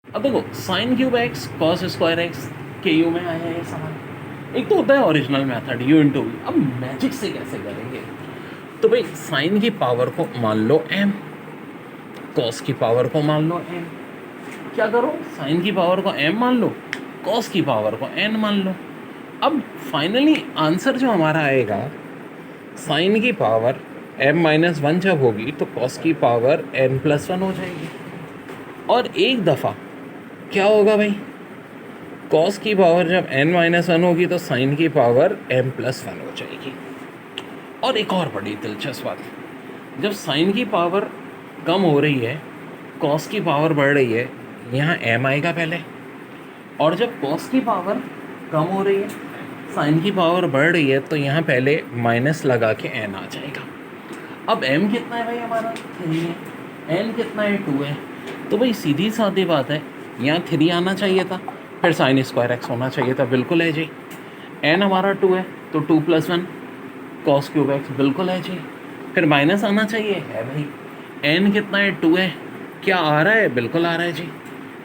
अब देखो sine cube x cos square x के यू में आया है ये सवाल। एक तो होता है original method u into v, अब मैजिक से कैसे करेंगे? तो भाई साइन की पावर को मान लो m, कॉस की पावर को मान लो n। क्या करो, साइन की पावर को m मान लो, कॉस की पावर को n मान लो। अब फाइनली आंसर जो हमारा आएगा, साइन की पावर m-1 जब होगी तो कॉस की पावर n+1 हो जाएगी। और एक दफ़ा क्या होगा भाई, कॉस की पावर जब n-1 होगी तो साइन की पावर m+1 हो जाएगी। और एक और बड़ी दिलचस्प बात, जब साइन की पावर कम हो रही है, कॉस की पावर बढ़ रही है, यहाँ m आएगा पहले। और जब कॉस की पावर कम हो रही है, साइन की पावर बढ़ रही है, तो यहाँ पहले माइनस लगा के n आ जाएगा। अब m कितना है भाई हमारा 3 है, n कितना है 2 है। तो भाई सीधी सादी बात है, यहाँ 3 आना चाहिए था, फिर साइन स्क्वायर एक्स होना चाहिए था, बिल्कुल है जी। n हमारा 2 है तो 2+1 कॉस क्यूब एक्स, बिल्कुल है जी। फिर माइनस आना चाहिए, है भाई। n कितना है 2 है, क्या आ रहा है, बिल्कुल आ रहा है जी।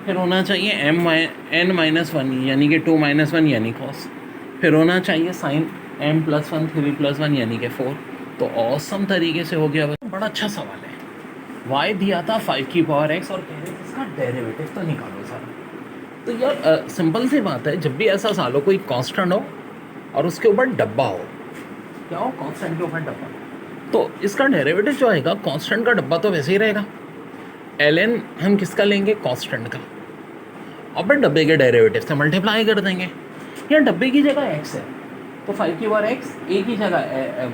फिर होना चाहिए n-1 यानी कि 2-1 यानी कॉस। फिर होना चाहिए साइन m+1 3+1 यानी कि 4। तो औसम तरीके से हो गया भाई। बड़ा अच्छा सवाल है। y दिया था 5 की पावर x और कह रहे थे इसका डेरिवेटिव तो निकालो सारा। तो यार सिंपल सी बात है, जब भी ऐसा सवाल हो, कोई कांस्टेंट हो और उसके ऊपर डब्बा हो, क्या हो, कांस्टेंट के ऊपर डब्बा, तो इसका डेरिवेटिव जो आएगा, कांस्टेंट का डब्बा तो वैसे ही रहेगा। ln हम किसका लेंगे, कांस्टेंट का, और फिर डब्बे के डेरिवेटिव से मल्टीप्लाई कर देंगे। या डब्बे की जगह x है तो 5 की पावर x, a की जगह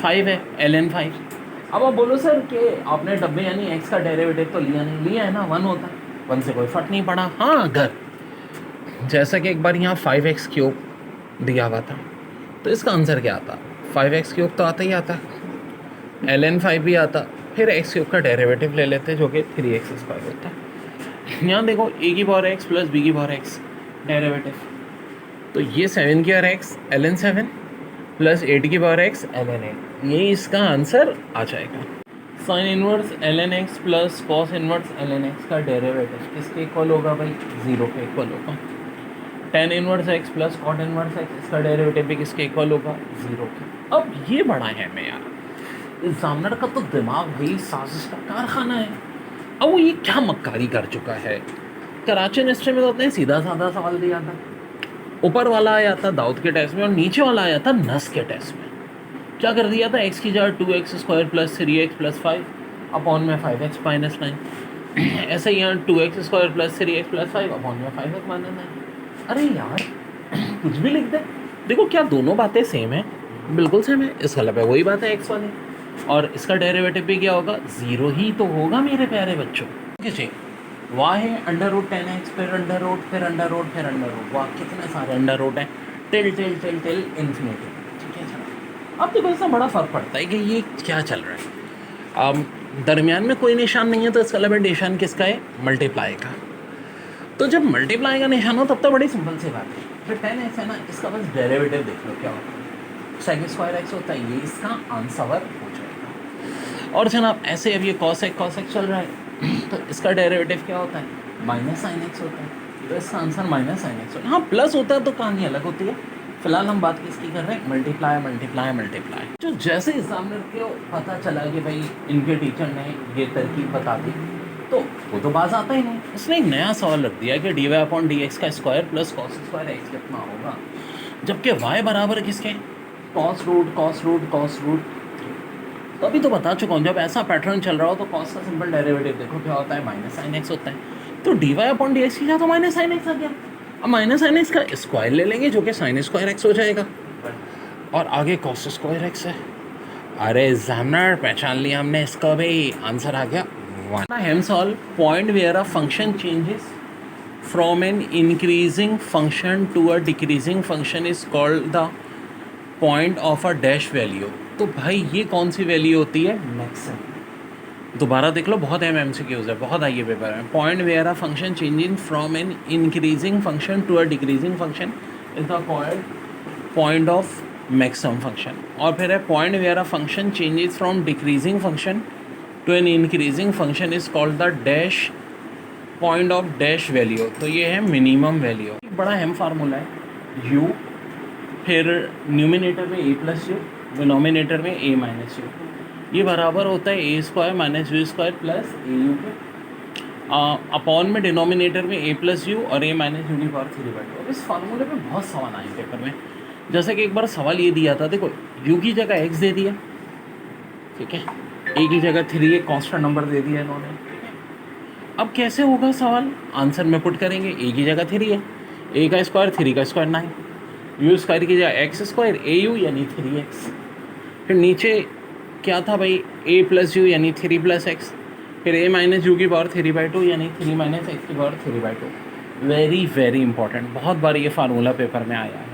5 है, ln 5। अब आप बोलो सर कि आपने डब्बे यानी x का डेरिवेटिव तो लिया नहीं, लिया है ना, 1 होता है, 1 से कोई फर्क नहीं पड़ा। हाँ, अगर जैसा कि एक बार यहाँ 5x³ दिया हुआ था, तो इसका आंसर क्या आता, 5x³ तो आता ही आता, ln 5 भी आता, फिर x³ का डेरिवेटिव ले लेते जो कि 3x² होता है। यहाँ देखो a की पावर x प्लस b की पावर x डेरिवेटिव, तो ये 7 की पावर x ln 7 प्लस 8 की पावर x ln 8, ये इसका आंसर आ जाएगा। Sine inverse ln x plus cos inverse ln x का डेरिवेटिव किसके इक्वल होगा भाई, 0 के इक्वल होगा। Tan inverse x plus cot inverse x, इसका डेरिवेटिव भी किसके इक्वल होगा, 0 के। अब ये बड़ा है मैं यार, एग्जामिनर का तो दिमाग भाई साजिश का कारखाना है। अब वो ये क्या मक्कारी कर चुका है। कराची यूनिवर्सिटी में तो होते हैं सीधा साधा सवाल दिया था, ऊपर वाला आया था दाऊद के टेस्ट में और नीचे वाला आया था नस के टेस्ट में। क्या कर दिया था, x की जगह 2x² plus 3x plus 5 upon में 5x माइनस 9। ऐसे ही यहाँ 2x² plus 3x plus 5 upon में 5x माइनस 9। अरे यार कुछ भी लिख दे। देखो क्या दोनों बातें सेम है, बिल्कुल सेम है। इसका मतलब है वही बात है x वाली, और इसका डेरिवेटिव भी क्या होगा, 0 ही तो होगा मेरे प्यारे बच्चों। ठीक है, वाह है √10x, फिर अंडर रूट, फिर अंडर रूट, फिर अंडर रूट, वाह कितने सारे अंडर रूट हैं, till till till till infinity. ठीक है चलो, अब देखो इससे बड़ा फ़र्क पड़ता है कि ये क्या चल रहा है। दरमियान में कोई निशान नहीं है तो इसका मतलब निशान किसका है, मल्टीप्लाई का। तो जब मल्टीप्लाई का निशान हो तब तो बड़ी सिंपल सी बात है, फिर 10x है ना, इसका बस डेरिवेटिव देख लो क्या होता है, sec² x होता है, ये इसका आंसर हो जाएगा। और जनाब ऐसे अब ये cos x चल रहा है तो इसका डेरिवेटिव क्या होता है, -sin x होता है, तो इसका आंसर -sin x होता है। हाँ प्लस होता है तो कहानी अलग होती है, फिलहाल हम बात किसकी कर रहे हैं, मल्टीप्लाई मल्टीप्लाई मल्टीप्लाई। जो जैसे एग्जामिनर को पता चला कि भाई इनके टीचर ने ये तरकीब बता दी तो वो तो बाज आता ही नहीं, उसने एक नया सवाल रख दिया कि dy/dx का स्क्वायर प्लस cos² x कितना होगा, जबकि y बराबर किसके, cos रूट। तो अभी तो बता चुका हूँ, जब ऐसा पैटर्न चल रहा हो तो cos का सिंपल डेरिवेटिव देखो क्या होता है, -sin x होता है। तो dy/dx की तो -sin x आ गया। अब -sin x का स्क्वायर ले लेंगे जो कि sin² x हो जाएगा, और आगे cos² x है। अरे एग्जामिनर पहचान लिया हमने इसका भाई, आंसर आ गया 1। Hence all point where a function changes from an increasing function to a decreasing function is called the point of a dash value। तो भाई ये कौन सी वैल्यू होती है, मैक्सिमम। दोबारा देख लो, बहुत MCQs है, बहुत आई है पेपर में। Point where a function changing from an increasing function to a decreasing function is the called point of maximum function. और फिर है point where a function changes from decreasing function to an increasing function is called the dash point of dash value, तो ये है minimum value. एक बड़ा अहम formula है u, फिर न्यूमिनेटर में a प्लस यू, डिनोमिनेटर में a माइनस यू, ये बराबर होता है a square minus you square plus A you के, अपॉन में डिनोमिनेटर में a प्लस यू और a माइनस यू की पावर 3/2। अब इस फार्मूले पे बहुत सवाल आए पेपर में, जैसे कि एक बार सवाल ये दिया था, देखो u की जगह x दे दिया, ठीक है, a की जगह 3 एक कांस्टेंट नंबर दे दिया इन्होंने। अब कैसे होगा सवाल, आंसर में पुट करेंगे, a की जगह 3 है, a का स्क्वायर 3 का स्क्वायर 9, यू स्क्वायर की जगह एक्स स्क्वायर ए यू यानी 3x, फिर नीचे क्या था भाई a प्लस यू यानी 3 प्लस एक्स, फिर a माइनस यू की पावर 3/2 यानी 3 माइनस एक्स की पावर 3/2। वेरी वेरी इंपॉर्टेंट, बहुत बार ये फार्मूला पेपर में आया है।